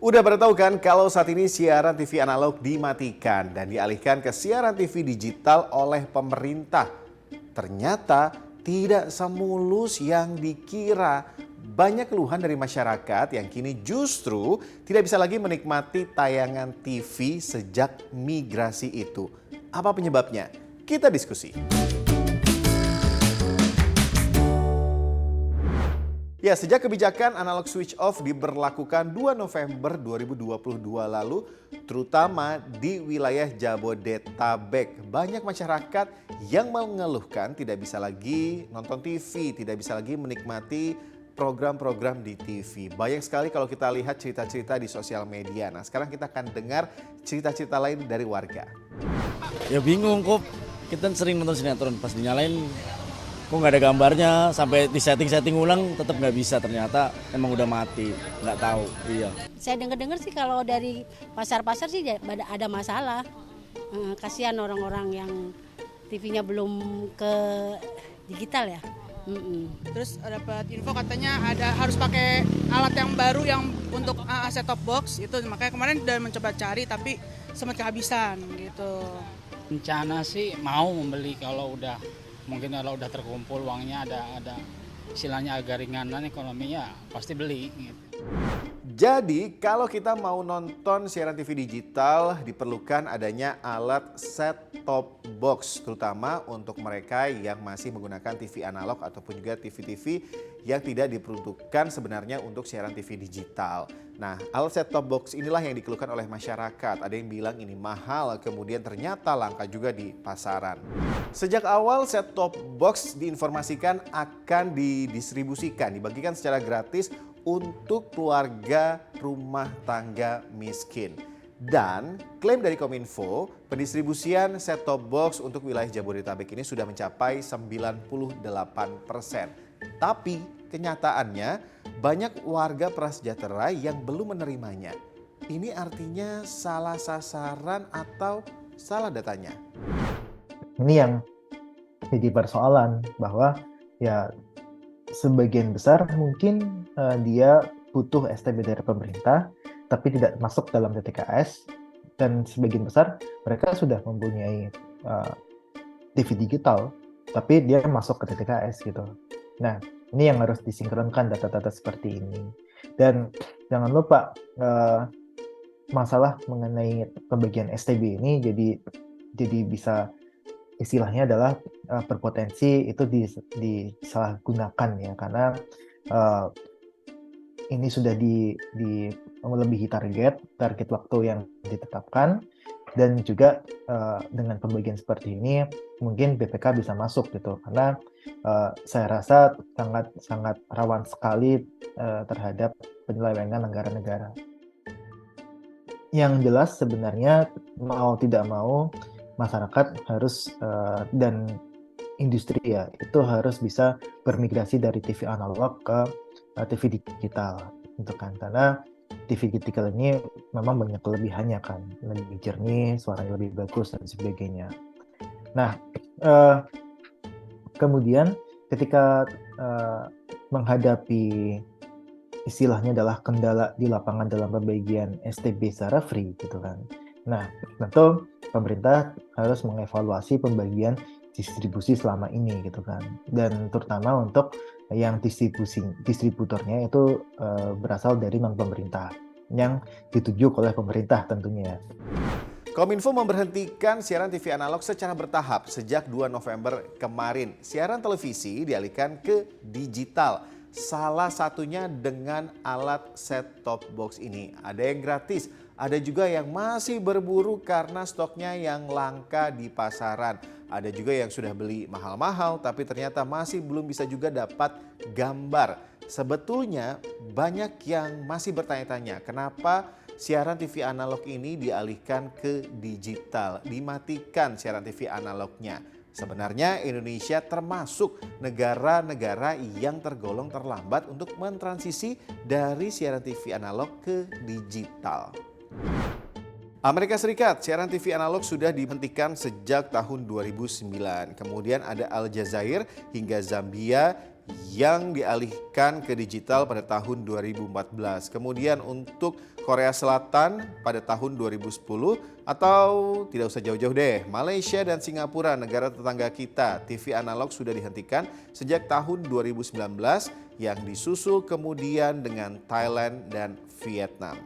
Udah pada tahu kan kalau saat ini siaran TV analog dimatikan dan dialihkan ke siaran TV digital oleh pemerintah. Ternyata tidak semulus yang dikira. Banyak keluhan dari masyarakat yang kini justru tidak bisa lagi menikmati tayangan TV sejak migrasi itu. Apa penyebabnya? Kita diskusi. Ya, sejak kebijakan analog switch off diberlakukan 2 November 2022 lalu, terutama di wilayah Jabodetabek, banyak masyarakat yang mengeluhkan tidak bisa lagi nonton TV, tidak bisa lagi menikmati program-program di TV. Banyak sekali kalau kita lihat cerita-cerita di sosial media. Nah, sekarang kita akan dengar cerita-cerita lain dari warga. Ya bingung kok, kita sering nonton sinetron pas dinyalain kok nggak ada gambarnya, sampai di setting ulang tetap nggak bisa, ternyata emang udah mati, nggak tahu. Iya. Saya dengar sih kalau dari pasar-pasar sih ada masalah. Kasihan orang-orang yang TV-nya belum ke digital ya. Terus dapat info katanya harus pakai alat yang baru yang untuk set top box itu, makanya kemarin udah mencoba cari tapi sempat kehabisan gitu. Rencana sih mau membeli kalau udah terkumpul uangnya, ada istilahnya agak ringanan ekonominya, pasti beli gitu. Jadi kalau kita mau nonton siaran TV digital diperlukan adanya alat set top box, terutama untuk mereka yang masih menggunakan TV analog ataupun juga TV-TV yang tidak diperuntukkan sebenarnya untuk siaran TV digital. Nah, alat set top box inilah yang dikeluhkan oleh masyarakat. Ada yang bilang ini mahal, kemudian ternyata langka juga di pasaran. Sejak awal set top box diinformasikan akan didistribusikan, dibagikan secara gratis untuk keluarga rumah tangga miskin. Dan klaim dari Kominfo, pendistribusian set top box untuk wilayah Jabodetabek ini sudah mencapai 98%. Tapi kenyataannya banyak warga prasejahtera yang belum menerimanya. Ini artinya salah sasaran atau salah datanya. Ini yang jadi persoalan, bahwa ya sebagian besar mungkin dia butuh STB dari pemerintah tapi tidak masuk dalam TTKS, dan sebagian besar mereka sudah mempunyai TV digital tapi dia masuk ke TTKS gitu. Nah, ini yang harus disinkronkan data-data seperti ini. Dan jangan lupa masalah mengenai pembagian STB ini jadi bisa istilahnya adalah berpotensi itu disalahgunakan ya, karena ini sudah melebihi target waktu yang ditetapkan, dan juga dengan pembagian seperti ini mungkin BPK bisa masuk gitu, karena saya rasa sangat rawan sekali terhadap penyelewengan anggaran negara. Yang jelas sebenarnya mau tidak mau masyarakat harus dan industri ya itu harus bisa bermigrasi dari TV analog ke TV digital gitu kan, karena TV digital ini memang banyak kelebihannya kan, lebih jernih, suaranya lebih bagus dan sebagainya. Nah, kemudian ketika menghadapi istilahnya adalah kendala di lapangan dalam pembagian STB secara free gitu kan. Nah, tentu pemerintah harus mengevaluasi pembagian distribusi selama ini gitu kan, dan terutama untuk yang distributornya itu berasal dari non pemerintah yang ditunjuk oleh pemerintah tentunya. Kominfo memberhentikan siaran TV analog secara bertahap sejak 2 November kemarin. Siaran televisi dialihkan ke digital. Salah satunya dengan alat set top box ini. Ada yang gratis, ada juga yang masih berburu karena stoknya yang langka di pasaran. Ada juga yang sudah beli mahal-mahal tapi ternyata masih belum bisa juga dapat gambar. Sebetulnya banyak yang masih bertanya-tanya kenapa siaran TV analog ini dialihkan ke digital, dimatikan siaran TV analognya. Sebenarnya Indonesia termasuk negara-negara yang tergolong terlambat untuk mentransisi dari siaran TV analog ke digital. Amerika Serikat, siaran TV analog sudah dihentikan sejak tahun 2009. Kemudian ada Aljazair hingga Zambia yang dialihkan ke digital pada tahun 2014. Kemudian untuk Korea Selatan pada tahun 2010, atau tidak usah jauh-jauh deh, Malaysia dan Singapura, negara tetangga kita, TV analog sudah dihentikan sejak tahun 2019 yang disusul kemudian dengan Thailand dan Vietnam.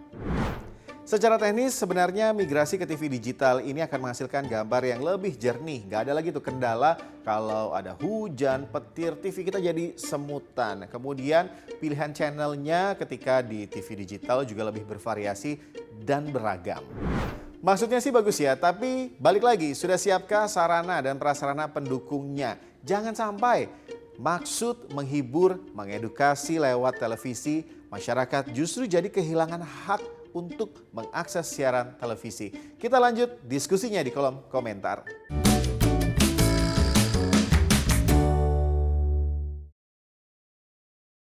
Secara teknis sebenarnya migrasi ke TV digital ini akan menghasilkan gambar yang lebih jernih. Gak ada lagi tuh kendala kalau ada hujan, petir, TV kita jadi semutan. Kemudian pilihan channelnya ketika di TV digital juga lebih bervariasi dan beragam. Maksudnya sih bagus ya, tapi balik lagi, sudah siapkah sarana dan prasarana pendukungnya? Jangan sampai maksud menghibur, mengedukasi lewat televisi, masyarakat justru jadi kehilangan hak untuk mengakses siaran televisi. Kita lanjut diskusinya di kolom komentar.